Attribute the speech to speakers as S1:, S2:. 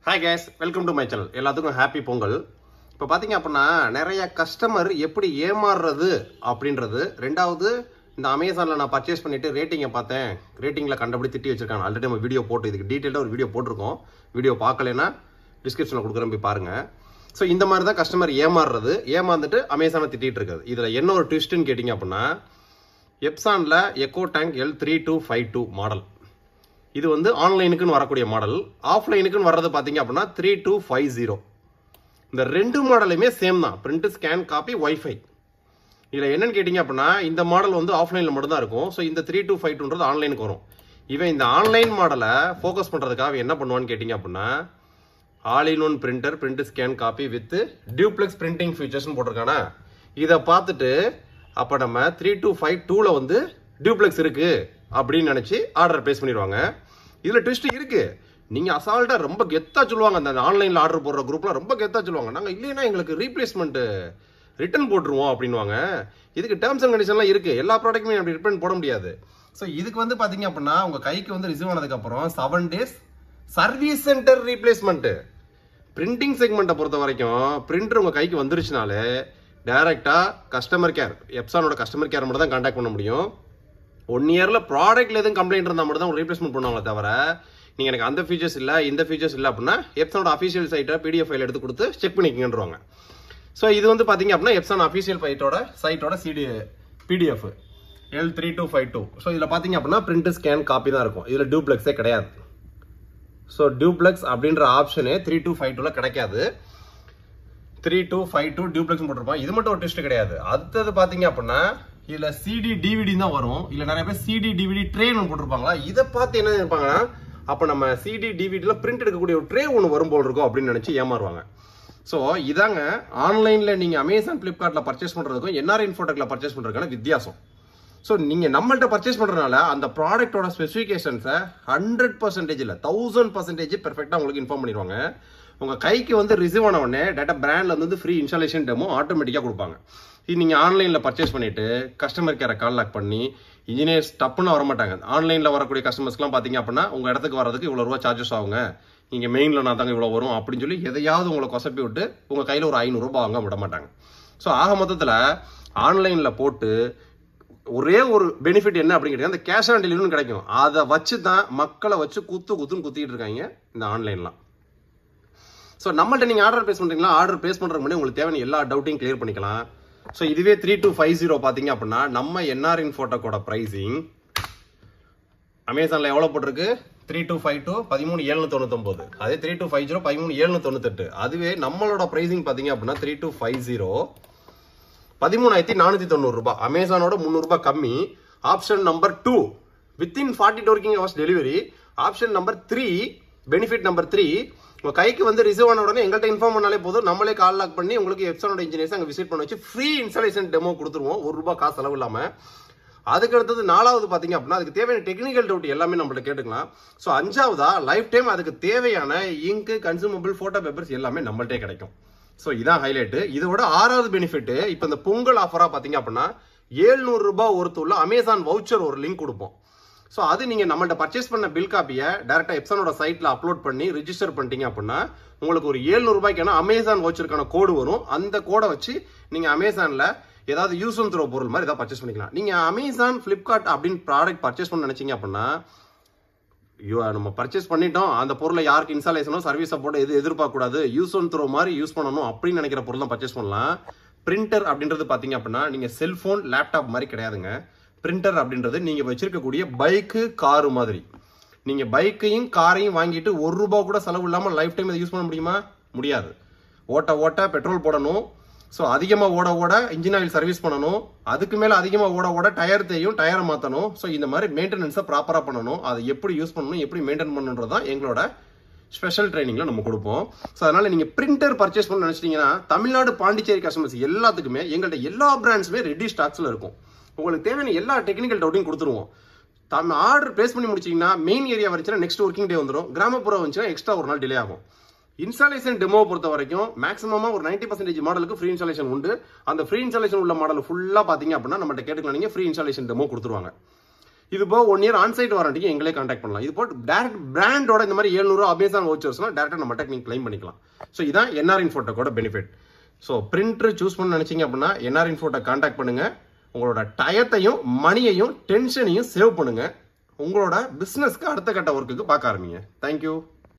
S1: Hi guys, welcome to my channel. எல்லாத்துக்கும் happy Pongal. இப்போ பாத்தீங்க அப்படின்னா நிறைய கஸ்டமர் எப்படி ஏமாறுறது அப்படின்றது. ரெண்டாவது இந்த அமேசான்ல நான் பர்ச்சேஸ் பண்ணிட்டு ரேட்டிங்கை பார்த்தேன். ரேட்டிங்ல கண்டபடி திட்டி வச்சிருக்காங்க. ஆல்ரெடி நம்ம வீடியோ போட்டு இதுக்கு டீடைலா ஒரு வீடியோ போட்டிருக்கோம். வீடியோ பார்க்கலைன்னா டிஸ்கிரிப்ஷன்ல கொடுக்குறேன் போய் பாருங்க. ஸோ இந்த மாதிரி தான் கஸ்டமர் ஏமாறுறது. ஏமாந்துட்டு அமேசானை திட்டிட்டு இருக்காது. இதுல என்ன ஒரு ட்விஸ்ட்னு கேட்டீங்க அப்படின்னா எப்சான்ல எக்கோ டேங்க் L3252 மாடல். இது வந்து ஆன்லைனுக்குன்னு வரக்கூடிய மாடல். ஆஃப்லைனுக்குன்னு வர்றது பார்த்தீங்க அப்படின்னா 3250. இந்த ரெண்டு மாடலுமே சேம் தான். Print scan copy wifi. இதில் என்னன்னு கேட்டிங்க அப்படின்னா இந்த மாடல் வந்து ஆஃப்லைனில் மட்டும்தான் இருக்கும். ஸோ இந்த 3252ன்றது ஆன்லைனுக்கு வரும். இவன் இந்த ஆன்லைன் மாடலை ஃபோக்கஸ் பண்ணுறதுக்காக என்ன பண்ணுவான்னு கேட்டிங்க அப்படின்னா all in one printer print scan copy with duplex printing ஃபீச்சர்ஸ்னு போட்டிருக்கானா. இதை பார்த்துட்டு அப்போ நம்ம 3252ல் வந்து டியூப்ளெக்ஸ் இருக்கு அப்படின்னு நினைச்சு ஆர்டர் பிளேஸ் பண்ணிடுவாங்க. இதுல ட்விஸ்ட் இருக்கு. நீங்க அசால்ட்டா ரொம்ப கெத்தா சொல்லுவாங்க. அந்த ஆன்லைன்ல ஆர்டர் போடுற குரூப்ல ரொம்ப கெத்தா சொல்லுவாங்க. நாங்க இல்லைன்னா எங்களுக்கு ரீப்ளேஸ்மெண்ட் ரிட்டர்ன் போட்டுருவோம் அப்படின்வாங்க. இதுக்கு டேர்ம்ஸ் அண்ட் கண்டிஷன்லாம் இருக்கு. எல்லா ப்ராடக்ட்டுமே அப்படி ரிட்டர்ன் போட முடியாது. ஸோ இதுக்கு வந்து பாத்தீங்க அப்படின்னா உங்க கைக்கு வந்து ரிசீவ் ஆனதுக்கு அப்புறம் 7 days service centre replacement. Printing செக்மெண்ட்டை பொறுத்த வரைக்கும் பிரிண்டர் உங்க கைக்கு வந்துருச்சுனாலே டைரக்டா கஸ்டமர் கேர் எப்சானோட கஸ்டமர் கேர் மட்டும் தான் கான்டாக்ட் பண்ண முடியும். 1 yearல ப்ராடக்ட்ல எதுவும் கம்ப்ளைண்ட் இருந்தால் மட்டும் தான் ரீப்ளேஸ்மெண்ட் பண்ணுவாங்களே தவிர நீங்க எனக்கு அந்த ஃபீச்சர்ஸ் இல்லை இந்த ஃபீச்சர்ஸ் இல்லை அப்படின்னா எப்சானோட அஃபீஷியல் சைட்டை PDF ஃபைல் எடுத்து கொடுத்து செக் பண்ணிக்கங்கன்றாங்க. ஸோ இது வந்து பாத்தீங்க அப்படின்னா எப்சான் அஃபீஷியல் சைட்டோட PDF L3252. ஸோ இதில் பாத்தீங்க அப்படின்னா பிரிண்ட் ஸ்கேன் காப்பி தான் இருக்கும். இதில் டியூப்ளெக்ஸே கிடையாது. ஸோ டியூப்ளெக்ஸ் அப்படின்ற ஆப்ஷனே 3252ல கிடைக்காது. 3252 டியூப்ளெக்ஸ் போட்டிருப்பான். இது மட்டும் ஒரு டெஸ்ட் கிடையாது. அடுத்தது பாத்தீங்க அப்படின்னா இதுல CD DVD தான் வரும். இல்ல நிறைய பேர் CD DVD ட்ரேன்னு போட்டிருப்பாங்களா. இதை பார்த்து என்ன நினைப்பாங்கன்னா அப்ப நம்ம CD DVDல பிரிண்ட் எடுக்கக்கூடிய ஒரு ட்ரே ஒன்று வரும் போல் இருக்கும் அப்படின்னு நினைச்சு ஏமாறுவாங்க. ஸோ இதாங்க ஆன்லைன்ல நீங்க அமேசான் பிளிப்கார்ட்ல பர்ச்சேஸ் பண்றதுக்கும் NR இன்ஃபோடெக்ல பர்ச்சேஸ் பண்றதுக்கான வித்தியாசம். ஸோ நீங்க நம்மள்ட்ட பர்ச்சேஸ் பண்றதுனால அந்த ப்ராடக்டோட ஸ்பெசிஃபிகேஷன்ஸை 100% இல்ல 1000% பெர்ஃபெக்டா உங்களுக்கு இன்ஃபார்ம் பண்ணிடுவாங்க. உங்க கைக்கு வந்து ரிசீவ் ஆன உடனே டேட்டா பிராண்ட்ல வந்து ஃப்ரீ இன்ஸ்டாலேஷன் டெமோ ஆட்டோமேட்டிக்கா கொடுப்பாங்க. இது நீங்க ஆன்லைன்ல பர்ச்சேஸ் பண்ணிட்டு கஸ்டமர் கேரை கான்டாக்ட் பண்ணி இன்ஜினியர்ஸ் டப்புன்னு வர மாட்டாங்க. ஆன்லைன்ல வரக்கூடிய கஸ்டமர்ஸ்லாம் பாத்தீங்க அப்படின்னா உங்க இடத்துக்கு வரதுக்கு இவ்வளவு ரூபா சார்ஜஸ் ஆகுங்க, நீங்க மெயின்ல நான் தாங்க இவ்வளவு வரும் அப்படின்னு சொல்லி எதையாவது உங்களை கொசப்பி விட்டு உங்க கையில ஒரு 500 ரூபாய் வாங்க விட மாட்டாங்க. ஸோ ஆக மொத்தத்துல ஆன்லைன்ல போட்டு ஒரே ஒரு பெனிஃபிட் என்ன அப்படின்னு கேட்டீங்கன்னா அந்த கேஷ் ஆன் டெலிவரி கிடைக்கும். அதை வச்சு தான் மக்களை வச்சு குத்துன்னு குத்திட்டு இருக்காங்க இந்த ஆன்லைன்லாம். ஸோ நம்மள்ட்ட நீங்க ஆர்டர் பிளேஸ் பண்றீங்களா, ஆர்டர் பிளேஸ் பண்றதுக்கு முன்னாடி உங்களுக்கு தேவையான எல்லா டவுட்டையும் கிளியர் பண்ணிக்கலாம். ஸோ இதுவே 3250 பாத்தீங்க அப்படின்னா நம்ம NR இன்ஃபோடெக்கோட பிரைசிங் அமேசான்ல எவ்வளவு போட்டிருக்கு 3252 13,799. அதே 3250 13,798. அதுவே நம்மளோட பிரைசிங் பாத்தீங்க அப்படின்னா 3250 13,490 ரூபாய். அமேசானோட 300 ரூபாய் கம்மி. Option number 2 within 42 working hours delivery. Option number 3 benefit number 3 உங்க கைக்கு வந்து ரிசீவ் ஆன உடனே எங்கள்கிட்ட இன்ஃபார்ம் பண்ணாலே போதும். நம்மளே கால் லாக் பண்ணி உங்களுக்கு எப்சானோட இன்ஜினியர்ஸ் அங்கே விசிட் பண்ண வச்சு ஃப்ரீ இன்ஸ்டாலேஷன் டெமோ கொடுத்துருவோம். 1 ரூபாய் காசு செலவு இல்லாம. அதுக்கு அடுத்தது 4வது பாத்தீங்க அப்படின்னா அதுக்கு தேவையான டெக்னிக்கல் டவுட் எல்லாமே நம்மள்ட்ட கேட்டுக்கலாம். ஸோ 5வதா லைஃப் டைம் அதுக்கு தேவையான இங்கு கன்சூமபிள் போட்டோ பேப்பர்ஸ் எல்லாமே நம்மள்ட்டே கிடைக்கும். ஸோ இதான் ஹைலைட். இதோட 6வது பெனிஃபிட் இப்போ இந்த பொங்கல் ஆஃபரா பாத்தீங்க அப்படின்னா 700 ரூபாய் ஒருத்துள்ள அமேசான் வவுச்சர் ஒரு லிங்க் கொடுப்போம். ஸோ அது நீங்க நம்மள்ட்ட பர்ச்சேஸ் பண்ண பில் காப்பியை டைரக்டா எப்சானோட சைட்ல அப்லோட் பண்ணி ரிஜிஸ்டர் பண்ணிட்டீங்க அப்படின்னா உங்களுக்கு ஒரு 700 ரூபாய்க்கான அமேசான் வவுச்சருக்கான கோடு வரும். அந்த கோடை வச்சு நீங்க அமேசான்ல ஏதாவது யூஸ் அண்ட் த்ரோ பொருள் மாதிரி ஏதாவது பர்ச்சேஸ் பண்ணிக்கலாம். நீங்க அமேசான் பிளிப்கார்ட் அப்படின்னு ப்ராடக்ட் பர்ச்சேஸ் பண்ண நினைச்சீங்க அப்படின்னா நம்ம பர்ச்சேஸ் பண்ணிட்டோம் அந்த பொருளை யாருக்கு இன்ஸ்டாலேஷனோ சர்வீஸ் சப்போர்ட் எதிர்பார்க்க கூடாது, யூஸ் அண்ட் த்ரோ மாதிரி யூஸ் பண்ணணும் அப்படின்னு நினைக்கிற பொருள் தான் பர்ச்சேஸ் பண்ணலாம். பிரிண்டர் அப்படின்றது பாத்தீங்க அப்படின்னா நீங்க செல்போன் லேப்டாப் மாதிரி கிடையாதுங்க. பிரிண்டர் அப்படின்றது நீங்க வச்சிருக்கக்கூடிய பைக்கு காரு மாதிரி. நீங்க பைக்கையும் காரையும் வாங்கிட்டு 1 ரூபாய் கூட செலவு இல்லாம லைஃப் டைம் இதை யூஸ் பண்ண முடியுமா? முடியாது. ஓட்ட பெட்ரோல் போடணும். ஸோ அதிகமா ஓட இன்ஜின் ஆயில் சர்வீஸ் பண்ணணும். அதுக்கு மேல அதிகமா ஓட டயர் தேயும், டயரை மாத்தணும். ஸோ இந்த மாதிரி மெயின்டெனன்ஸை ப்ராப்பரா பண்ணணும். அதை எப்படி யூஸ் பண்ணணும் எப்படி மெயின்டைன் பண்ணணுன்றதான் எங்களோட ஸ்பெஷல் ட்ரைனிங்ல நம்ம கொடுப்போம். ஸோ அதனால நீங்க பிரிண்டர் பர்ச்சேஸ் பண்ண நினைச்சிட்டீங்கன்னா தமிழ்நாடு பாண்டிச்சேரி கஸ்டமர்ஸ் எல்லாத்துக்குமே எங்கள்ட்ட எல்லா பிராண்ட்ஸுமே ரெடி ஸ்டாக்ஸ்ல இருக்கும். உங்களுக்கு தேவையான எல்லா டெக்னிக்கல் டவுட்டையும் கொடுத்துருவோம். ஆர்டர் பிளேஸ் பண்ணி முடிச்சீங்கன்னா மெயின் ஏரியா வந்துச்சுன்னா நெக்ஸ்ட் ஒர்க்கிங் டே வந்துடும். கிராமப்புறம் வந்துச்சுன்னா எக்ஸ்ட்ரா ஒரு நாள் டிலே ஆகும். இன்ஸ்டாலேஷன் டெமோ பொறுத்த வரைக்கும் மேக்ஸிமமா ஒரு 90% மாடலுக்கு ஃப்ரீ இன்ஸ்டாலேஷன் உண்டு. அந்த ஃப்ரீ இன்ஸ்டாலேஷன் உள்ள மாடல் ஃபுல்லா பாத்தீங்க அப்படின்னா நம்மகிட்ட கேட்டுக்கலாம். நீங்க ஃப்ரீ இன்ஸ்டாலேஷன் டெமோ கொடுத்துருவாங்க. இது போக 1 இயர் ஆன்சைட் வாரண்டிக்கு எங்களே கான்டாக்ட் பண்ணலாம். இது போட்டு டேரக்ட் பிராண்டோட இந்த மாதிரி 700 அமேசான் வவுச்சர்ஸ்னா டேரக்டாக நம்மகிட்ட நீங்கள் கிளைம் பண்ணிக்கலாம். ஸோ இதான் என்ஆர் இன்ஃபோடெக்கோட பெனிஃபிட். ஸோ பிரிண்டர் சூஸ் பண்ண நினைச்சீங்க அப்படின்னா என்ஆர் இன்ஃபோடெக் கான்டாக்ட் பண்ணுங்க. உங்களோட டயத்தையும் மணியையும் டென்ஷனையும் சேவ் பண்ணுங்க. உங்களோட பிசினஸ்க்கு அடுத்த கட்ட ஒர்க்குக்கு பார்க்க ஆரம்பிங்க. தேங்க்யூ.